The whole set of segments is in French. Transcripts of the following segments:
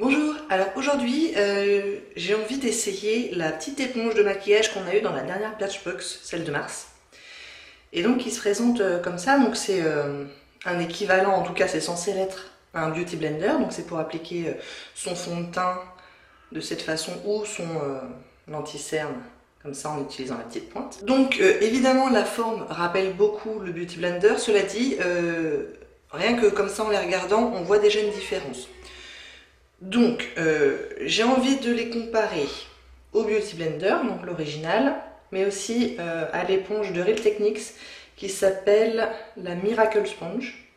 Bonjour, alors aujourd'hui j'ai envie d'essayer la petite éponge de maquillage qu'on a eue dans la dernière Birchbox, celle de mars. Et donc qui se présente comme ça, donc c'est un équivalent, en tout cas c'est censé l'être, un beauty blender, donc c'est pour appliquer son fond de teint de cette façon ou son anti-cerne, comme ça en utilisant la petite pointe. Donc évidemment la forme rappelle beaucoup le beauty blender, cela dit, rien que comme ça en les regardant, on voit déjà une différence. Donc, j'ai envie de les comparer au Beauty Blender, donc l'original, mais aussi à l'éponge de Real Techniques qui s'appelle la Miracle Sponge.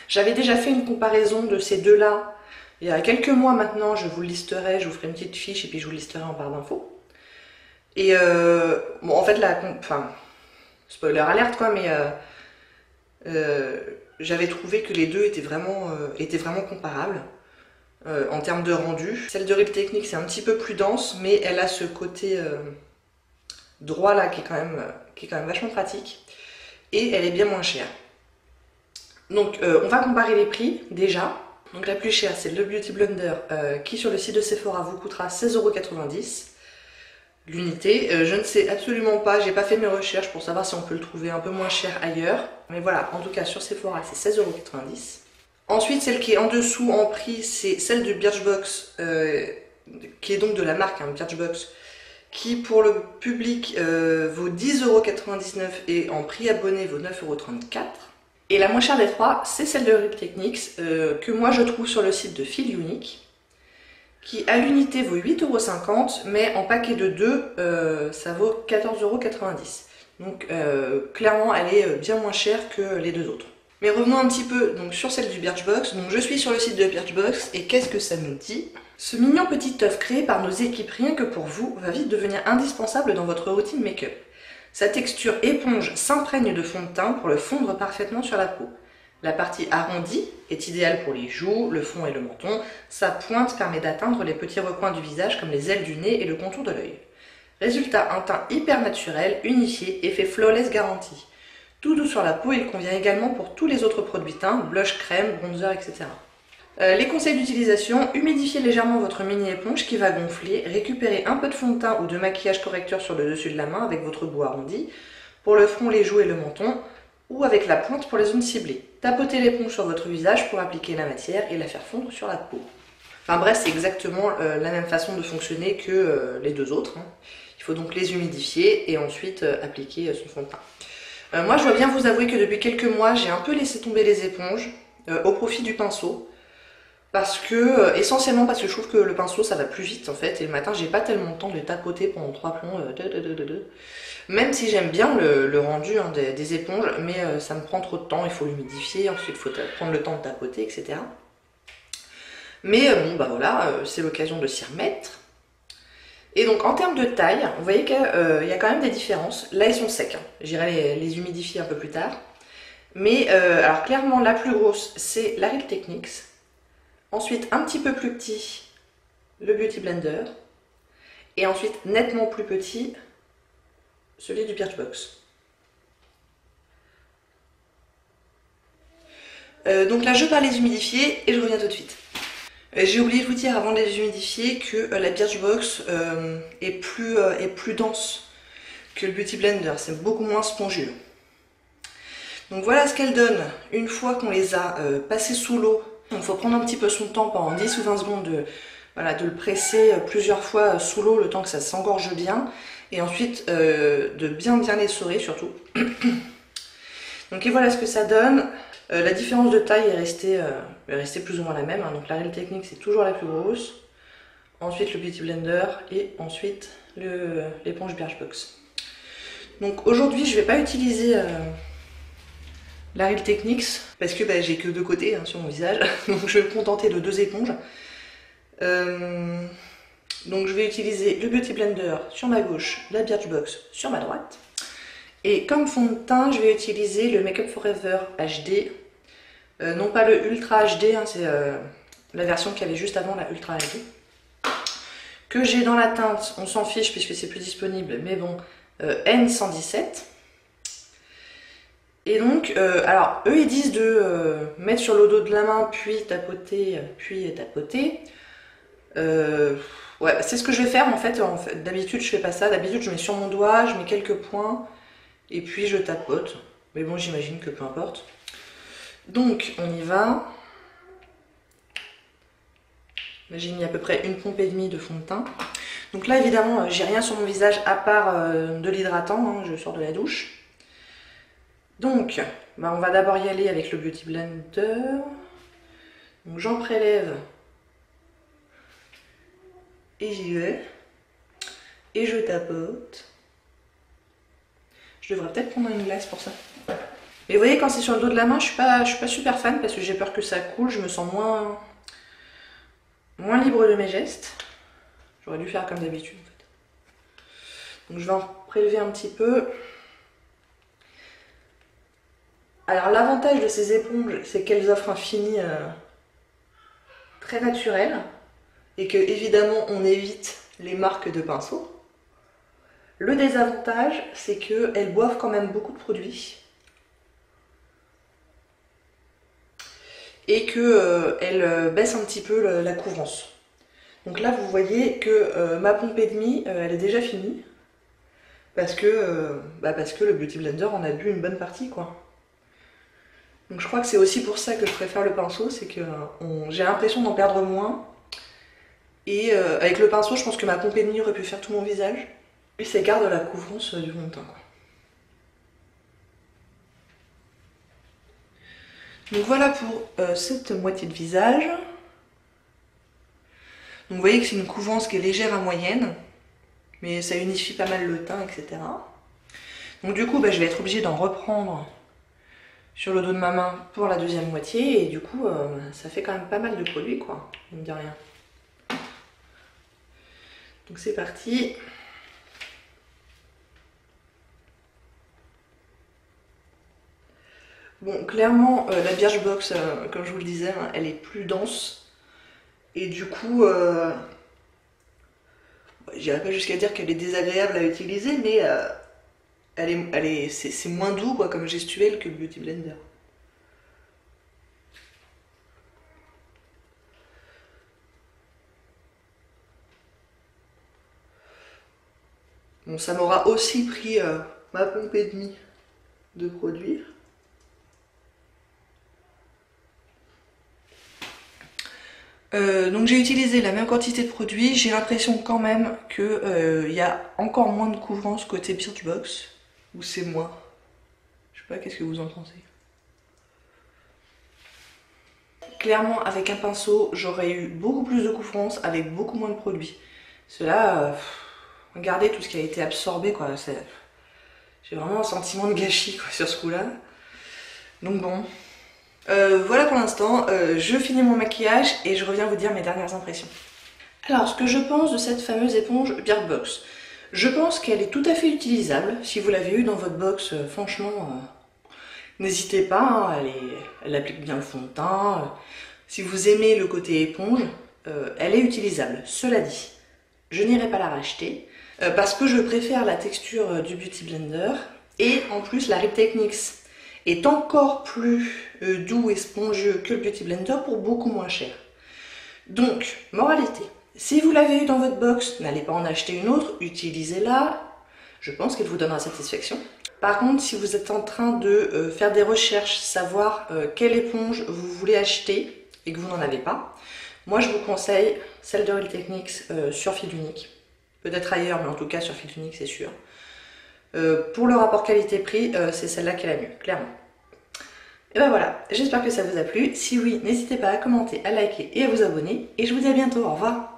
J'avais déjà fait une comparaison de ces deux-là il y a quelques mois maintenant, je vous le listerai, je vous ferai une petite fiche et puis je vous le listerai en barre d'infos. Et bon, en fait, enfin, spoiler alerte quoi, mais j'avais trouvé que les deux étaient vraiment comparables. En termes de rendu. Celle de Real Techniques c'est un petit peu plus dense, mais elle a ce côté droit là qui est quand même vachement pratique. Et elle est bien moins chère. Donc on va comparer les prix déjà. Donc la plus chère c'est le Beauty Blender qui sur le site de Sephora vous coûtera 16,90 € l'unité. Je ne sais absolument pas, j'ai pas fait mes recherches pour savoir si on peut le trouver un peu moins cher ailleurs. Mais voilà, en tout cas sur Sephora c'est 16,90 €. Ensuite, celle qui est en dessous en prix, c'est celle de Birchbox, qui est donc de la marque Birchbox, qui pour le public vaut 10,99 € et en prix abonné vaut 9,34 €. Et la moins chère des trois, c'est celle de Real Techniques, que moi je trouve sur le site de Feel Unique, qui à l'unité vaut 8,50 €, mais en paquet de 2, ça vaut 14,90 €. Donc clairement, elle est bien moins chère que les deux autres. Mais revenons un petit peu donc, sur celle du Birchbox. Donc je suis sur le site de Birchbox et qu'est-ce que ça nous dit? Ce mignon petit œuf créé par nos équipes rien que pour vous va vite devenir indispensable dans votre routine make-up. Sa texture éponge s'imprègne de fond de teint pour le fondre parfaitement sur la peau. La partie arrondie est idéale pour les joues, le front et le menton. Sa pointe permet d'atteindre les petits recoins du visage comme les ailes du nez et le contour de l'œil. Résultat, un teint hyper naturel, unifié, effet flawless garanti. Tout doux sur la peau, il convient également pour tous les autres produits teints, blush, crème, bronzer, etc. Les conseils d'utilisation, humidifiez légèrement votre mini éponge qui va gonfler, récupérez un peu de fond de teint ou de maquillage correcteur sur le dessus de la main avec votre bout arrondi, pour le front, les joues et le menton, ou avec la pointe pour les zones ciblées. Tapotez l'éponge sur votre visage pour appliquer la matière et la faire fondre sur la peau. Enfin bref, c'est exactement la même façon de fonctionner que les deux autres. Il faut donc les humidifier et ensuite appliquer son fond de teint. Moi je dois bien vous avouer que depuis quelques mois j'ai un peu laissé tomber les éponges au profit du pinceau parce que, essentiellement parce que je trouve que le pinceau ça va plus vite en fait et le matin j'ai pas tellement le temps de tapoter pendant 3 plombs même si j'aime bien le rendu des éponges, mais ça me prend trop de temps, il faut l'humidifier, ensuite il faut prendre le temps de tapoter, etc. Mais bon bah voilà, c'est l'occasion de s'y remettre. Et donc en termes de taille, vous voyez qu'il y a quand même des différences. Là ils sont secs, j'irai les humidifier un peu plus tard. Mais alors clairement la plus grosse c'est la Real Techniques. Ensuite un petit peu plus petit, le Beauty Blender. Et ensuite nettement plus petit, celui du Birchbox. Donc là je pars les humidifier et je reviens tout de suite. J'ai oublié de vous dire avant de les humidifier que la Birchbox est plus dense que le Beauty Blender, c'est beaucoup moins spongieux. Donc voilà ce qu'elle donne une fois qu'on les a passés sous l'eau. Il faut prendre un petit peu son temps pendant 10 ou 20 secondes de le presser plusieurs fois sous l'eau, le temps que ça s'engorge bien. Et ensuite de bien l'essorer surtout. Donc et voilà ce que ça donne. La différence de taille est restée plus ou moins la même. Donc la Real Techniques c'est toujours la plus grosse. Ensuite le Beauty Blender et ensuite l'éponge Birchbox. Donc aujourd'hui je ne vais pas utiliser la Real Techniques parce que j'ai que deux côtés sur mon visage. Donc je vais me contenter de 2 éponges. Donc je vais utiliser le Beauty Blender sur ma gauche, la Birchbox sur ma droite. Et comme fond de teint, je vais utiliser le Make Up Forever HD. Non pas le Ultra HD, c'est la version qu'il y avait juste avant, la Ultra HD. Que j'ai dans la teinte, on s'en fiche puisque c'est plus disponible, mais bon, N117. Et donc, alors eux ils disent de mettre sur le dos de la main, puis tapoter, puis tapoter. Ouais, c'est ce que je vais faire en fait. D'habitude je fais pas ça, d'habitude je mets sur mon doigt, je mets quelques points, et puis je tapote. Mais bon, j'imagine que peu importe. Donc, on y va. J'ai mis à peu près une pompe et demie de fond de teint. Donc là, évidemment, j'ai rien sur mon visage à part de l'hydratant, hein, je sors de la douche. Donc, bah, on va d'abord y aller avec le Beauty Blender. Donc j'en prélève. Et j'y vais. Et je tapote. Je devrais peut-être prendre une glace pour ça. Mais vous voyez, quand c'est sur le dos de la main, je suis pas super fan parce que j'ai peur que ça coule, je me sens moins libre de mes gestes. J'aurais dû faire comme d'habitude en fait. Donc je vais en prélever un petit peu. Alors l'avantage de ces éponges, c'est qu'elles offrent un fini très naturel et que évidemment on évite les marques de pinceau. Le désavantage, c'est qu'elles boivent quand même beaucoup de produits et qu'elles baissent un petit peu la couvrance. Donc là, vous voyez que ma pompe et demie, elle est déjà finie parce que le Beauty Blender en a bu une bonne partie, quoi. Donc je crois que c'est aussi pour ça que je préfère le pinceau, c'est que j'ai l'impression d'en perdre moins. Et avec le pinceau, je pense que ma pompe et demie aurait pu faire tout mon visage. Et ça garde la couvrance du fond de teint, quoi. Donc voilà pour cette moitié de visage. Donc vous voyez que c'est une couvrance qui est légère à moyenne, mais ça unifie pas mal le teint, etc. Donc du coup, bah, je vais être obligée d'en reprendre sur le dos de ma main pour la deuxième moitié, et du coup, ça fait quand même pas mal de produit, quoi, ne me dis rien. Donc c'est parti. Bon, clairement, la Birchbox, comme je vous le disais, hein, elle est plus dense. Et du coup, j'irai pas jusqu'à dire qu'elle est désagréable à utiliser, mais c'est moins doux, quoi, comme gestuelle que le Beauty Blender. Bon, ça m'aura aussi pris ma pompe et demie de produire. Donc j'ai utilisé la même quantité de produit, j'ai l'impression quand même qu'il y a encore moins de couvrance côté Birchbox, ou c'est moi. Je sais pas, qu'est-ce que vous en pensez? Clairement, avec un pinceau, j'aurais eu beaucoup plus de couvrance avec beaucoup moins de produit. Cela, regardez tout ce qui a été absorbé, quoi. J'ai vraiment un sentiment de gâchis, quoi, sur ce coup-là. Donc bon. Voilà pour l'instant, je finis mon maquillage et je reviens vous dire mes dernières impressions. Alors, ce que je pense de cette fameuse éponge Birchbox, je pense qu'elle est tout à fait utilisable. Si vous l'avez eu dans votre box, franchement, n'hésitez pas, hein, elle applique bien le fond de teint. Si vous aimez le côté éponge, elle est utilisable. Cela dit, je n'irai pas la racheter parce que je préfère la texture du Beauty Blender et en plus la Rip Techniques est encore plus doux et spongieux que le Beauty Blender pour beaucoup moins cher. Donc, moralité, si vous l'avez eu dans votre box, n'allez pas en acheter une autre, utilisez-la, je pense qu'elle vous donnera satisfaction. Par contre, si vous êtes en train de faire des recherches, savoir quelle éponge vous voulez acheter et que vous n'en avez pas, moi je vous conseille celle de Real Techniques sur fil unique. Peut-être ailleurs, mais en tout cas sur fil unique, c'est sûr. Pour le rapport qualité-prix, c'est celle-là qui est la mieux, clairement. Et ben voilà, j'espère que ça vous a plu. Si oui, n'hésitez pas à commenter, à liker et à vous abonner. Et je vous dis à bientôt, au revoir.